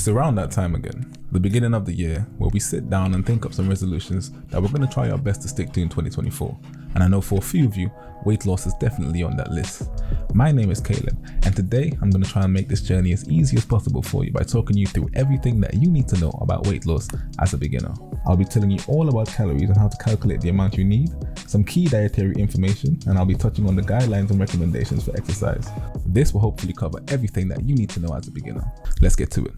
It's around that time again, the beginning of the year, where we sit down and think up some resolutions that we're going to try our best to stick to in 2024. And I know for a few of you, weight loss is definitely on that list. My name is Caleb, and today I'm going to try and make this journey as easy as possible for you by talking you through everything that you need to know about weight loss as a beginner. I'll be telling you all about calories and how to calculate the amount you need, some key dietary information, and I'll be touching on the guidelines and recommendations for exercise. This will hopefully cover everything that you need to know as a beginner. Let's get to it.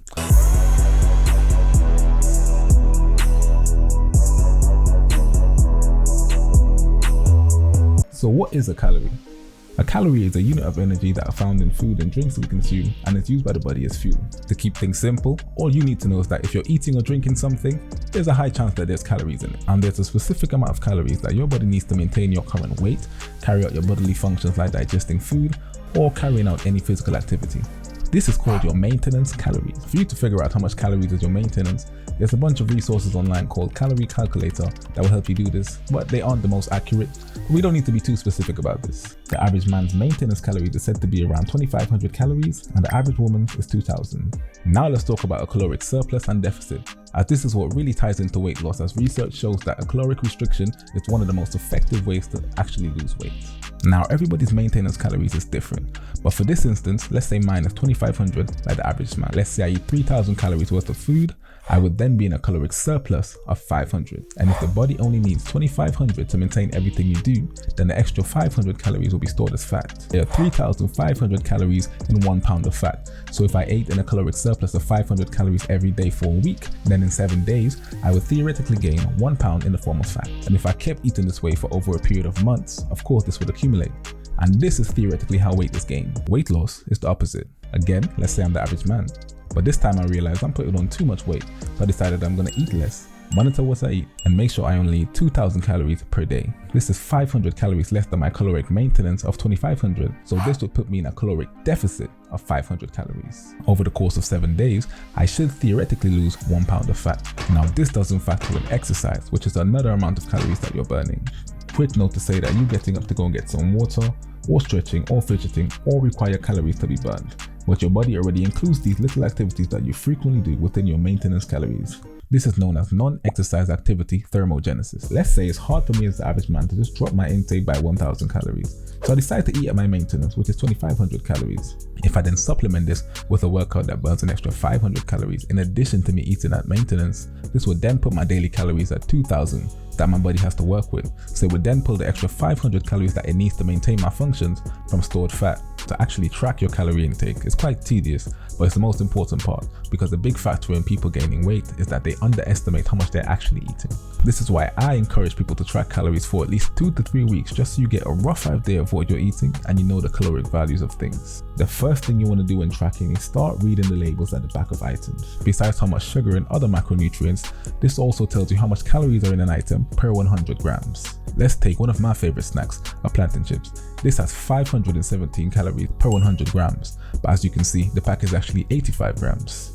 So what is a calorie? A calorie is a unit of energy that are found in food and drinks we consume and is used by the body as fuel. To keep things simple, all you need to know is that if you're eating or drinking something, there's a high chance that there's calories in it. And there's a specific amount of calories that your body needs to maintain your current weight, carry out your bodily functions like digesting food, or carrying out any physical activity. This is called your maintenance calories. For you to figure out how much calories is your maintenance, there's a bunch of resources online called Calorie Calculator that will help you do this, but they aren't the most accurate. We don't need to be too specific about this. The average man's maintenance calories is said to be around 2,500 calories, and the average woman's is 2,000. Now let's talk about a caloric surplus and deficit, as this is what really ties into weight loss, as research shows that a caloric restriction is one of the most effective ways to actually lose weight. Now everybody's maintenance calories is different, but for this instance, let's say mine is 2,500 like the average man. Let's say I eat 3,000 calories worth of food, I would then be in a caloric surplus of 500. And if the body only needs 2,500 to maintain everything you do, then the extra 500 calories will be stored as fat. There are 3,500 calories in 1 pound of fat. So if I ate in a caloric surplus of 500 calories every day for a week, then in 7 days, I would theoretically gain 1 pound in the form of fat. And if I kept eating this way for over a period of months, of course this would accumulate. And this is theoretically how weight is gained. Weight loss is the opposite. Again, let's say I'm the average man. But this time I realized I'm putting on too much weight, so I decided I'm going to eat less, monitor what I eat, and make sure I only eat 2,000 calories per day. This is 500 calories less than my caloric maintenance of 2,500, so this would put me in a caloric deficit of 500 calories. Over the course of 7 days, I should theoretically lose 1 pound of fat. Now this doesn't factor in exercise, which is another amount of calories that you're burning. Quick note to say that you getting up to go and get some water, or stretching, or fidgeting, all require calories to be burned. But your body already includes these little activities that you frequently do within your maintenance calories. This is known as non-exercise activity thermogenesis. Let's say it's hard for me as the average man to just drop my intake by 1,000 calories. So I decide to eat at my maintenance, which is 2,500 calories. If I then supplement this with a workout that burns an extra 500 calories in addition to me eating at maintenance, this would then put my daily calories at 2,000 that my body has to work with. So it would then pull the extra 500 calories that it needs to maintain my functions from stored fat. To actually track your calorie intake is quite tedious, but it's the most important part, because the big factor in people gaining weight is that they underestimate how much they're actually eating. This is why I encourage people to track calories for at least 2 to 3 weeks, just so you get a rough idea of what you're eating and you know the caloric values of things. The first thing you want to do when tracking is start reading the labels at the back of items. Besides how much sugar and other macronutrients, this also tells you how much calories are in an item per 100 grams. Let's take one of my favorite snacks, a plantain chips. This has 517 calories per 100 grams, but as you can see, the pack is actually 85 grams.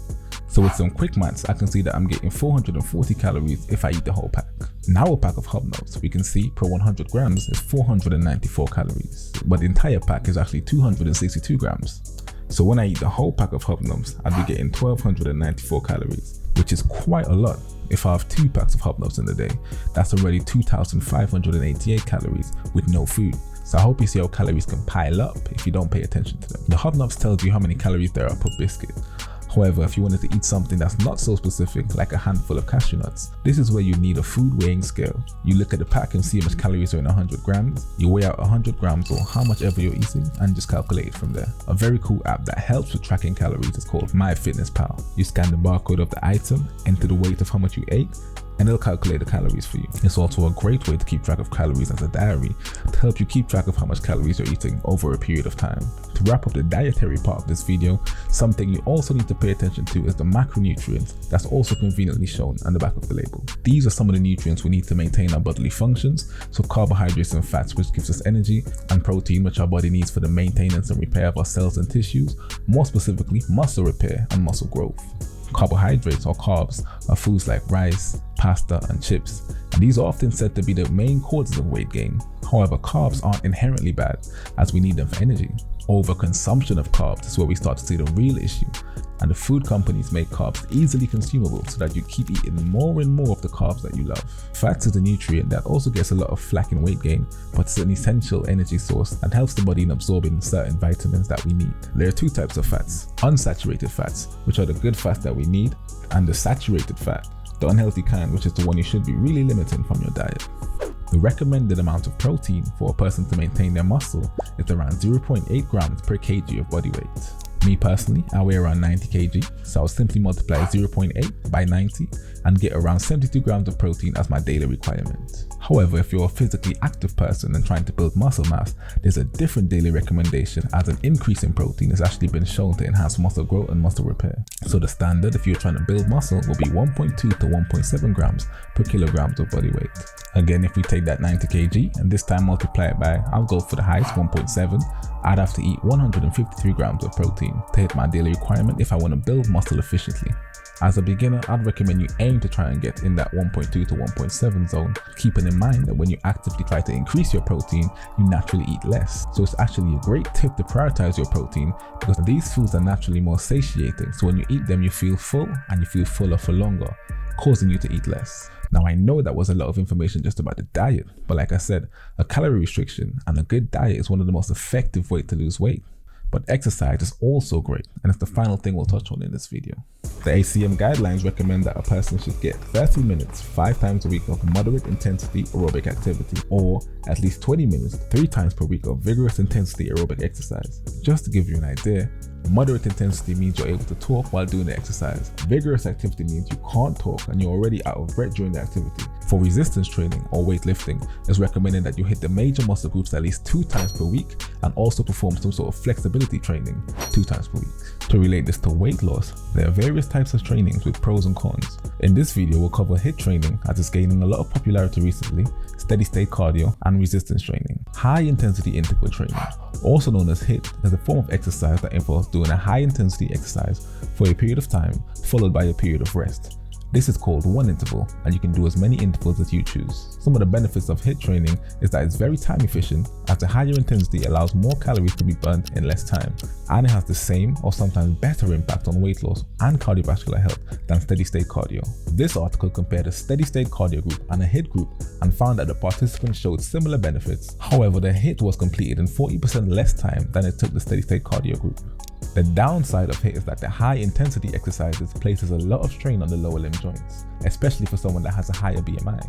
So with some quick maths, I can see that I'm getting 440 calories if I eat the whole pack. Now a pack of hobnobs, we can see per 100 grams is 494 calories, but the entire pack is actually 262 grams. So when I eat the whole pack of hobnobs, I'd be getting 1,294 calories, which is quite a lot. If I have 2 packs of hobnobs in the day, that's already 2,588 calories with no food. So I hope you see how calories can pile up if you don't pay attention to them. The hobnobs tells you how many calories there are per biscuit. However, if you wanted to eat something that's not so specific, like a handful of cashew nuts, this is where you need a food weighing scale. You look at the pack and see how much calories are in 100 grams, you weigh out 100 grams or how much ever you're eating and just calculate it from there. A very cool app that helps with tracking calories is called MyFitnessPal. You scan the barcode of the item, enter the weight of how much you ate, and it'll calculate the calories for you. It's also a great way to keep track of calories as a diary to help you keep track of how much calories you're eating over a period of time. To wrap up the dietary part of this video, something you also need to pay attention to is the macronutrients that's also conveniently shown on the back of the label. These are some of the nutrients we need to maintain our bodily functions, so carbohydrates and fats, which gives us energy, and protein, which our body needs for the maintenance and repair of our cells and tissues, more specifically muscle repair and muscle growth. Carbohydrates or carbs are foods like rice, pasta, and chips, and these are often said to be the main causes of weight gain. However, carbs aren't inherently bad, as we need them for energy. Overconsumption of carbs is where we start to see the real issue, and the food companies make carbs easily consumable so that you keep eating more and more of the carbs that you love. Fats is a nutrient that also gets a lot of flack in weight gain, but it's an essential energy source and helps the body in absorbing certain vitamins that we need. There are two types of fats: unsaturated fats, which are the good fats that we need, and the saturated fat, the unhealthy kind, which is the one you should be really limiting from your diet. The recommended amount of protein for a person to maintain their muscle is around 0.8 grams per kg of body weight. Me personally, I weigh around 90 kg, so I'll simply multiply 0.8 by 90 and get around 72 grams of protein as my daily requirement. However, if you're a physically active person and trying to build muscle mass, there's a different daily recommendation, as an increase in protein has actually been shown to enhance muscle growth and muscle repair. So the standard, if you're trying to build muscle, will be 1.2 to 1.7 grams per kilograms of body weight. Again, if we take that 90 kg and this time multiply it by, I'll go for the highest, 1.7, I'd have to eat 153 grams of protein to hit my daily requirement if I want to build muscle efficiently. As a beginner, I'd recommend you aim to try and get in that 1.2 to 1.7 zone, keeping in mind that when you actively try to increase your protein, you naturally eat less. So it's actually a great tip to prioritize your protein, because these foods are naturally more satiating, so when you eat them you feel full and you feel fuller for longer, causing you to eat less. Now, I know that was a lot of information just about the diet, but like I said, a calorie restriction and a good diet is one of the most effective ways to lose weight. But exercise is also great, and it's the final thing we'll touch on in this video. The ACM guidelines recommend that a person should get 30 minutes 5 times a week of moderate intensity aerobic activity, or at least 20 minutes 3 times per week of vigorous intensity aerobic exercise. Just to give you an idea, moderate intensity means you're able to talk while doing the exercise. Vigorous activity means you can't talk and you're already out of breath during the activity. For resistance training or weightlifting, it's recommended that you hit the major muscle groups at least 2 times per week and also perform some sort of flexibility training 2 times per week. To relate this to weight loss, there are various types of trainings with pros and cons. In this video, we'll cover HIIT training, as it's gaining a lot of popularity recently, steady state cardio, and resistance training. High intensity interval training, also known as HIIT, is a form of exercise that involves doing a high intensity exercise for a period of time, followed by a period of rest. This is called one interval, and you can do as many intervals as you choose. Some of the benefits of HIIT training is that it's very time efficient, as the higher intensity allows more calories to be burnt in less time, and it has the same or sometimes better impact on weight loss and cardiovascular health than steady state cardio. This article compared a steady state cardio group and a HIIT group and found that the participants showed similar benefits. However, the HIIT was completed in 40% less time than it took the steady state cardio group. The downside of HIIT is that the high intensity exercises places a lot of strain on the lower limb joints, especially for someone that has a higher BMI.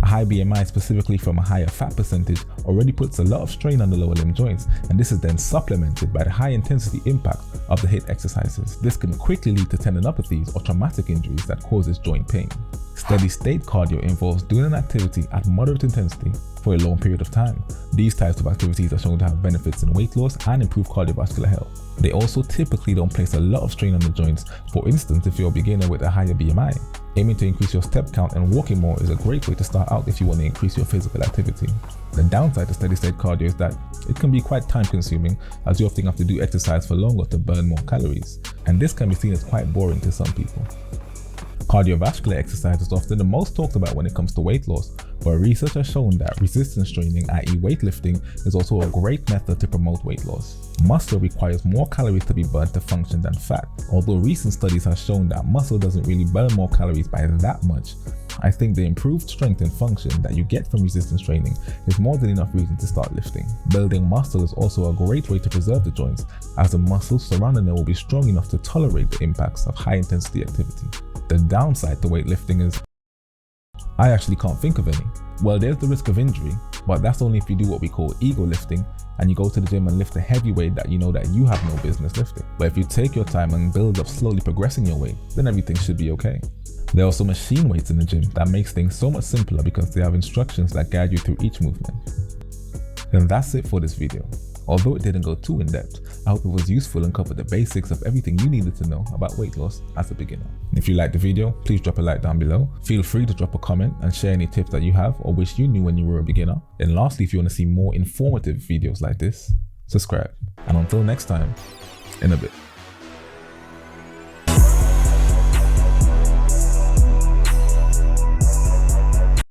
A high BMI, specifically from a higher fat percentage, already puts a lot of strain on the lower limb joints, and this is then supplemented by the high intensity impact of the HIIT exercises. This can quickly lead to tendinopathies or traumatic injuries that causes joint pain. Steady state cardio involves doing an activity at moderate intensity for a long period of time. These types of activities are shown to have benefits in weight loss and improve cardiovascular health. They also typically don't place a lot of strain on the joints. For instance, if you're a beginner with a higher BMI, aiming to increase your step count and walking more is a great way to start out if you want to increase your physical activity. The downside to steady state cardio is that it can be quite time consuming, as you often have to do exercise for longer to burn more calories, and this can be seen as quite boring to some people. Cardiovascular exercise is often the most talked about when it comes to weight loss, but research has shown that resistance training, i.e. weightlifting, is also a great method to promote weight loss. Muscle requires more calories to be burned to function than fat. Although recent studies have shown that muscle doesn't really burn more calories by that much, I think the improved strength and function that you get from resistance training is more than enough reason to start lifting. Building muscle is also a great way to preserve the joints, as the muscles surrounding them will be strong enough to tolerate the impacts of high intensity activity. The downside to weightlifting is, I actually can't think of any. Well, there's the risk of injury, but that's only if you do what we call ego lifting, and you go to the gym and lift a heavy weight that you know that you have no business lifting. But if you take your time and build up slowly progressing your weight, then everything should be okay. There are also machine weights in the gym that makes things so much simpler because they have instructions that guide you through each movement. And that's it for this video. Although it didn't go too in depth, I hope it was useful and covered the basics of everything you needed to know about weight loss as a beginner. If you liked the video, please drop a like down below. Feel free to drop a comment and share any tips that you have or wish you knew when you were a beginner. And lastly, if you want to see more informative videos like this, subscribe. And until next time, in a bit.